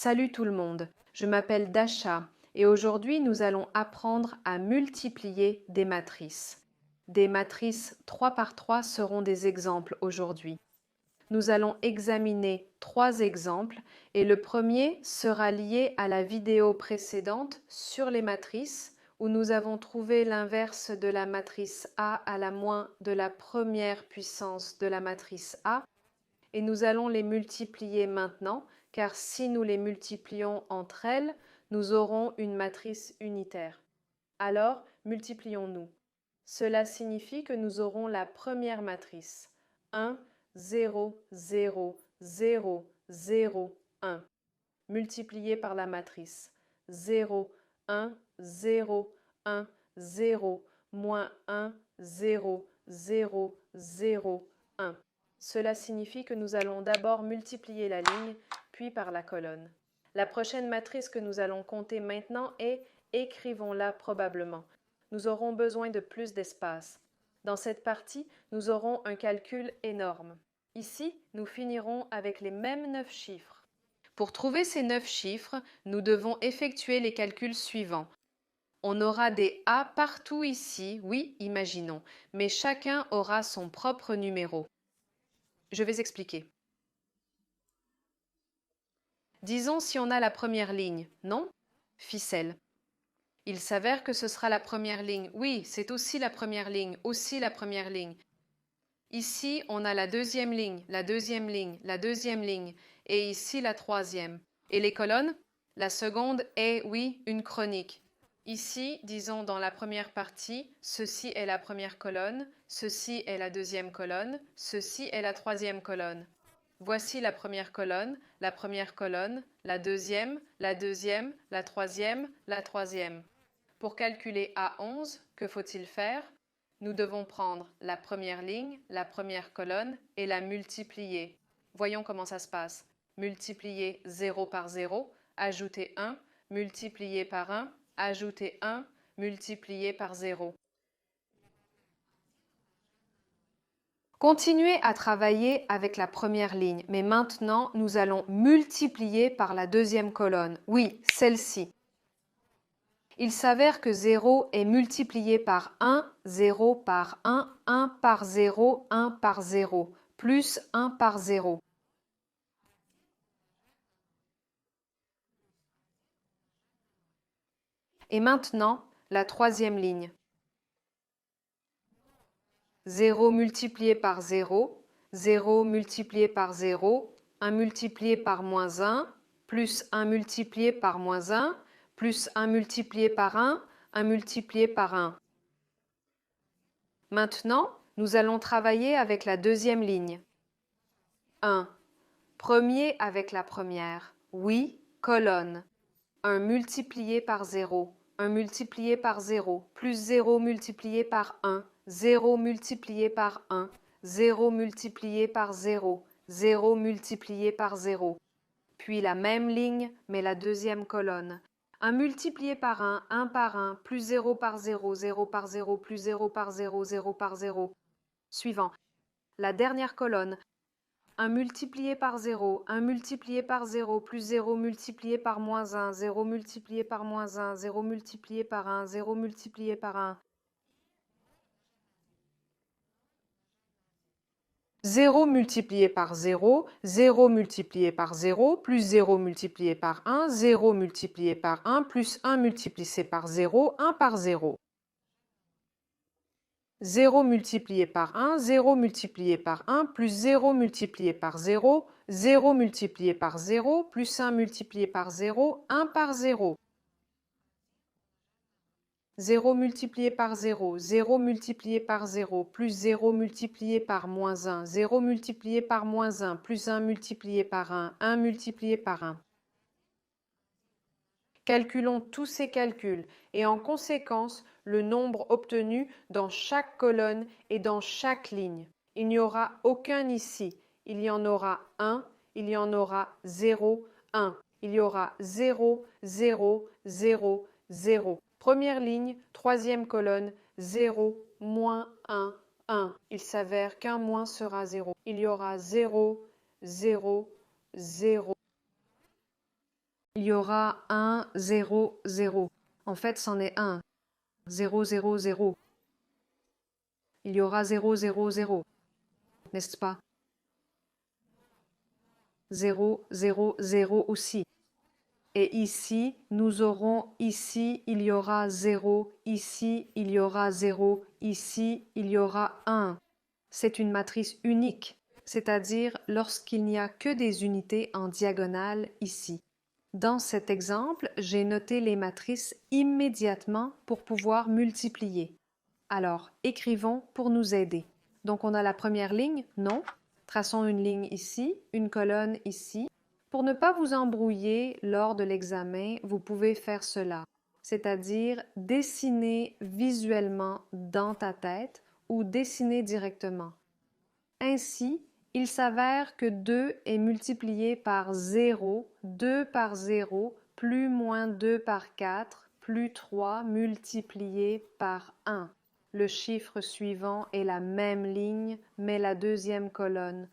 Salut tout le monde, je m'appelle Dasha et aujourd'hui nous allons apprendre à multiplier des matrices. Des matrices 3 par 3 seront des exemples aujourd'hui. Nous allons examiner 3 exemples et le premier sera lié à la vidéo précédente sur les matrices où nous avons trouvé l'inverse de la matrice A à la moins de la première puissance de la matrice A et nous allons les multiplier maintenant car si nous les multiplions entre elles, nous aurons une matrice unitaire. Alors, multiplions-nous. Cela signifie que nous aurons la première matrice 1, 0, 0, 0, 0, 1, multiplié par la matrice 0, 1, 0, 1, 0, moins 1, 0, 0, 0, 1. Cela signifie que nous allons d'abord multiplier la ligne, puis par la colonne. La prochaine matrice que nous allons compter maintenant est écrivons-la probablement. Nous aurons besoin de plus d'espace. Dans cette partie, nous aurons un calcul énorme. Ici, nous finirons avec les mêmes 9 chiffres. Pour trouver ces 9 chiffres, nous devons effectuer les calculs suivants. On aura des A partout ici, oui, imaginons, mais chacun aura son propre numéro. Je vais expliquer. Disons si on a la première ligne, non? Ficelle. Il s'avère que ce sera la première ligne. Oui, c'est aussi la première ligne, aussi la première ligne. Ici, on a la deuxième ligne, la deuxième ligne, la deuxième ligne, et ici la troisième. Et les colonnes? La seconde est, oui, une chronique. Ici, disons dans la première partie, ceci est la première colonne, ceci est la deuxième colonne, ceci est la troisième colonne. Voici la première colonne, la deuxième, la troisième, la troisième. Pour calculer A11, que faut-il faire? Nous devons prendre la première ligne, la première colonne et la multiplier. Voyons comment ça se passe. Multiplier 0 par 0, ajouter 1, multiplier par 1, ajouter 1, multiplier par 0. Continuez à travailler avec la première ligne, mais maintenant nous allons multiplier par la deuxième colonne. Oui, celle-ci. Il s'avère que 0 est multiplié par 1, 0 par 1 par 0, 1 par 0, plus 1 par 0. Et maintenant, la troisième ligne. 0 multiplié par 0, 0 multiplié par 0, 1 multiplié par moins 1, plus 1 multiplié par moins 1, plus 1 multiplié par 1 multiplié par 1. Maintenant, nous allons travailler avec la deuxième ligne. 1. Premier avec la première. Oui, colonne. 1 multiplié par 0. 1 multiplié par 0. Plus 0 multiplié par 1. 0 multiplié par 1. 0 multiplié par 0. 0 multiplié par 0. Puis la même ligne, mais la deuxième colonne. 1 multiplié par 1 par 1, plus 0 par 0, 0 par 0, plus 0 par 0, 0 par 0. Suivant. La dernière colonne. 1 multiplié par 0, 1 multiplié par 0, plus 0 multiplié par moins 1, 0 multiplié par moins 1, 0 multiplié par 1, 0 multiplié par 1. 0 multiplié par 0, 0 multiplié par 0, plus 0 multiplié par 1, 0 multiplié par 1, plus 1 multiplié par 0, 1 par 0. 0 multiplié par 1, 0 multiplié par 1, plus 0 multiplié par 0, 0 multiplié par 0, plus 1 multiplié par 0, 1 par 0. 0 multiplié par 0, 0 multiplié par 0, plus 0 multiplié par moins 1, 0 multiplié par moins 1, plus 1 multiplié par 1 multiplié par 1. Calculons tous ces calculs et en conséquence le nombre obtenu dans chaque colonne et dans chaque ligne. Il n'y aura aucun ici. Il y en aura 1, il y en aura 0, 1. Il y aura 0, 0, 0, 0. Première ligne, troisième colonne, 0, moins 1, 1. Il s'avère qu'un moins sera 0. Il y aura 0, 0, 0. il y aura 1, 0, 0. En fait, c'en est 1. 0, 0, 0. Il y aura 0, 0, 0. N'est-ce pas? 0, 0, 0 aussi. Et ici, nous aurons ici, il y aura 0, ici, il y aura 0, ici, il y aura 1. C'est une matrice unique, c'est-à-dire lorsqu'il n'y a que des unités en diagonale ici. Dans cet exemple, j'ai noté les matrices immédiatement pour pouvoir multiplier. Alors, écrivons pour nous aider. Donc, on a la première ligne, non. Traçons une ligne ici, une colonne ici. Pour ne pas vous embrouiller lors de l'examen, vous pouvez faire cela, c'est-à-dire dessiner visuellement dans ta tête ou dessiner directement. Ainsi, il s'avère que 2 est multiplié par 0, 2 par 0, plus moins 2 par 4, plus 3 multiplié par 1. Le chiffre suivant est la même ligne, mais la deuxième colonne.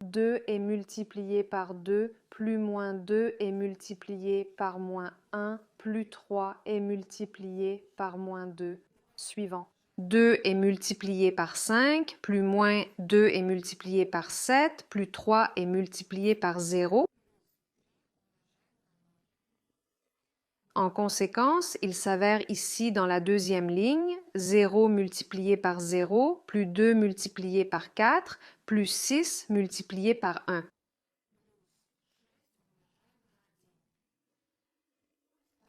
2 est multiplié par 2, plus moins 2 est multiplié par moins 1, plus 3 est multiplié par moins 2. Suivant. 2 est multiplié par 5, plus moins 2 est multiplié par 7, plus 3 est multiplié par 0. En conséquence, il s'avère ici dans la deuxième ligne, 0 multiplié par 0, plus 2 multiplié par 4, plus 6 multiplié par 1.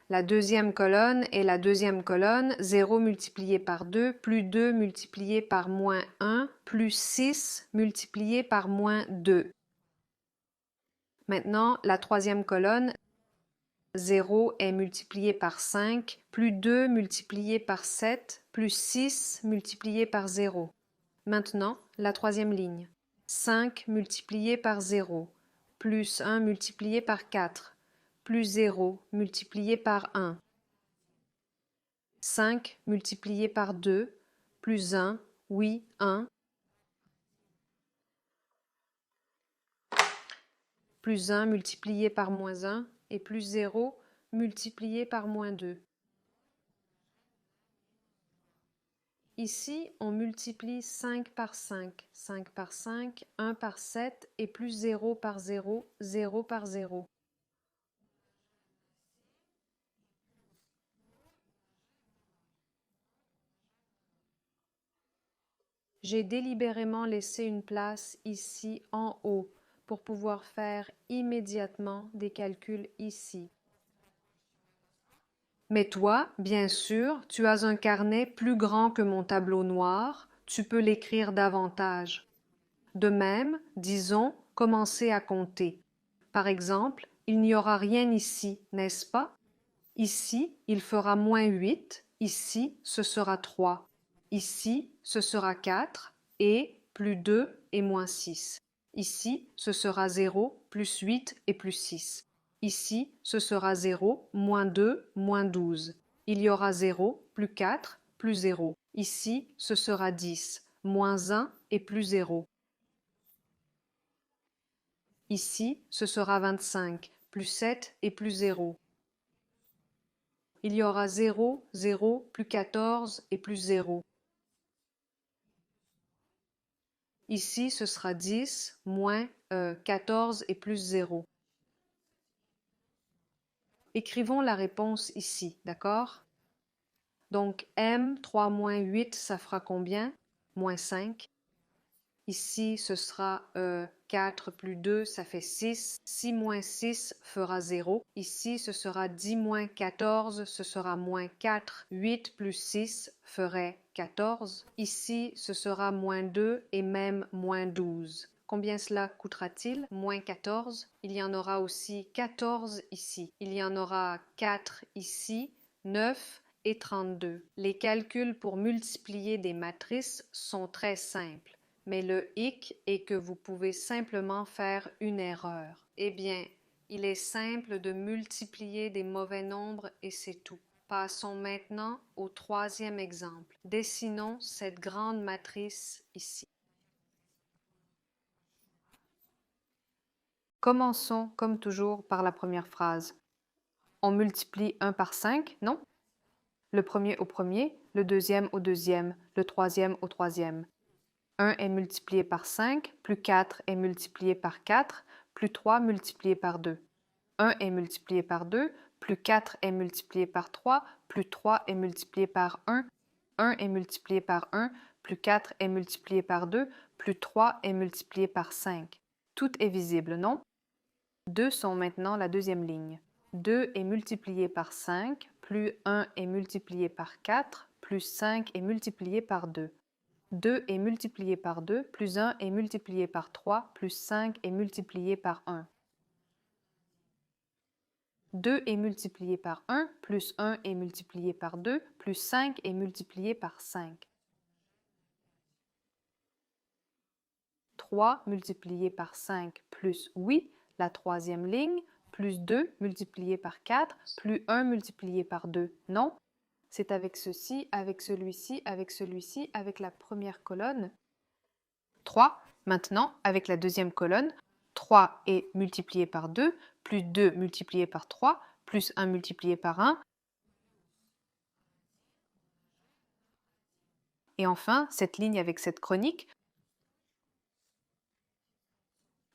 La deuxième colonne est la deuxième colonne, 0 multiplié par 2, plus 2 multiplié par moins 1, plus 6 multiplié par moins 2. Maintenant, la troisième colonne, 0 est multiplié par 5, plus 2 multiplié par 7, plus 6 multiplié par 0. Maintenant, la troisième ligne. 5 multiplié par 0, plus 1 multiplié par 4, plus 0 multiplié par 1. 5 multiplié par 2, plus 1, oui, 1, plus 1 multiplié par moins 1, et plus 0 multiplié par moins 2. Ici, on multiplie 5 par 5, 5 par 5, 1 par 7, et plus 0 par 0, 0 par 0. J'ai délibérément laissé une place ici en haut pour pouvoir faire immédiatement des calculs ici. Mais toi, bien sûr, tu as un carnet plus grand que mon tableau noir, tu peux l'écrire davantage. De même, disons, commencer à compter. Par exemple, il n'y aura rien ici, n'est-ce pas? Ici, il fera moins 8, ici, ce sera 3. Ici, ce sera 4, et plus 2 et moins 6. Ici, ce sera 0, plus 8 et plus 6. Ici, ce sera 0, moins 2, moins 12. Il y aura 0, plus 4, plus 0. Ici, ce sera 10, moins 1 et plus 0. Ici, ce sera 25, plus 7 et plus 0. Il y aura 0, 0, plus 14 et plus 0. Ici, ce sera 10, moins 14 et plus 0. Écrivons la réponse ici, d'accord? Donc, m, 3 moins 8, ça fera combien? Moins 5. Ici, ce sera 4 plus 2, ça fait 6. 6 moins 6 fera 0. Ici, ce sera 10 moins 14, ce sera moins 4. 8 plus 6 ferait 14. Ici, ce sera moins 2 et même moins 12. Combien cela coûtera-t-il? Moins 14. Il y en aura aussi 14 ici. Il y en aura 4 ici, 9 et 32. Les calculs pour multiplier des matrices sont très simples. Mais le hic est que vous pouvez simplement faire une erreur. Eh bien, il est simple de multiplier des mauvais nombres et c'est tout. Passons maintenant au troisième exemple. Dessinons cette grande matrice ici. Commençons comme toujours par la première phrase. On multiplie 1 par 5, non? Le premier au premier, le deuxième au deuxième, le troisième au troisième. 1 est multiplié par 5, plus 4 est multiplié par 4, plus 3 multiplié par 2. 1 est multiplié par 2, plus 4 est multiplié par 3, plus 3 est multiplié par 1. 1 est multiplié par 1, plus 4 est multiplié par 2, plus 3 est multiplié par 5. Tout est visible, non? 2 sont maintenant la deuxième ligne. 2 est multiplié par 5, plus 1 est multiplié par 4, plus 5 est multiplié par 2. 2 est multiplié par 2, plus 1 est multiplié par 3, plus 5 est multiplié par 1. 2 est multiplié par 1, plus 1 est multiplié par 2, plus 5 est multiplié par 5. 3 multiplié par 5 plus 8, la troisième ligne, plus 2 multiplié par 4, plus 1 multiplié par 2. Non, c'est avec ceci, avec celui-ci, avec celui-ci, avec la première colonne. 3, maintenant, avec la deuxième colonne, 3 est multiplié par 2, plus 2 multiplié par 3, plus 1 multiplié par 1. Et enfin, cette ligne avec cette chronique,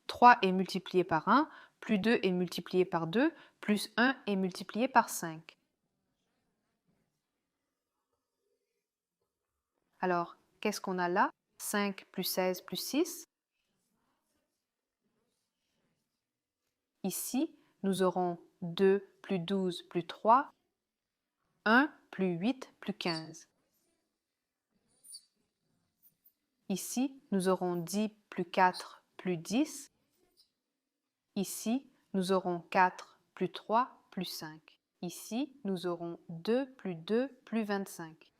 3 est multiplié par 1, plus 2 est multiplié par 2, plus 1 est multiplié par 5. Alors, qu'est-ce qu'on a là? 5 plus 16 plus 6. Ici, nous aurons 2 plus 12 plus 3, 1 plus 8 plus 15. Ici, nous aurons 10 plus 4 plus 10. Ici, nous aurons 4 plus 3 plus 5. Ici, nous aurons 2 plus 2 plus 25.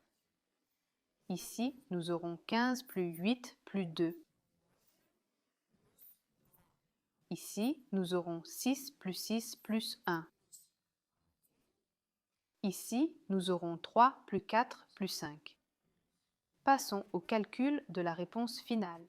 Ici, nous aurons 15 plus 8 plus 2. Ici, nous aurons 6 plus 6 plus 1. Ici, nous aurons 3 plus 4 plus 5. Passons au calcul de la réponse finale.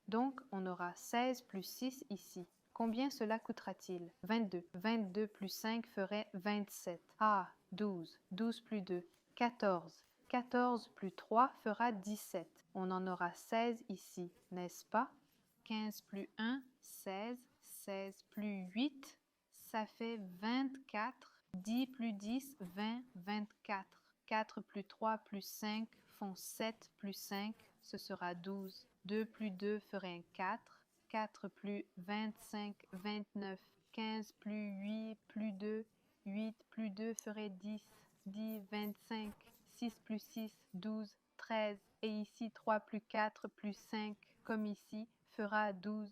Donc, on aura 16 plus 6 ici. Combien cela coûtera-t-il? 22. 22 plus 5 ferait 27. Ah, 12. 12 plus 2, 14. 14 plus 3 fera 17. On en aura 16 ici, n'est-ce pas? 15 plus 1, 16. 16 plus 8, ça fait 24. 10 plus 10, 20, 24. 4 plus 3 plus 5 font 7 plus 5, ce sera 12. 2 plus 2 ferait 4. 4 plus 25, 29. 15 plus 8 plus 2, 8 plus 2 ferait 10. 10, 25. 6 plus 6, 12, 13. Et ici 3 plus 4 plus 5, comme ici, fera 12.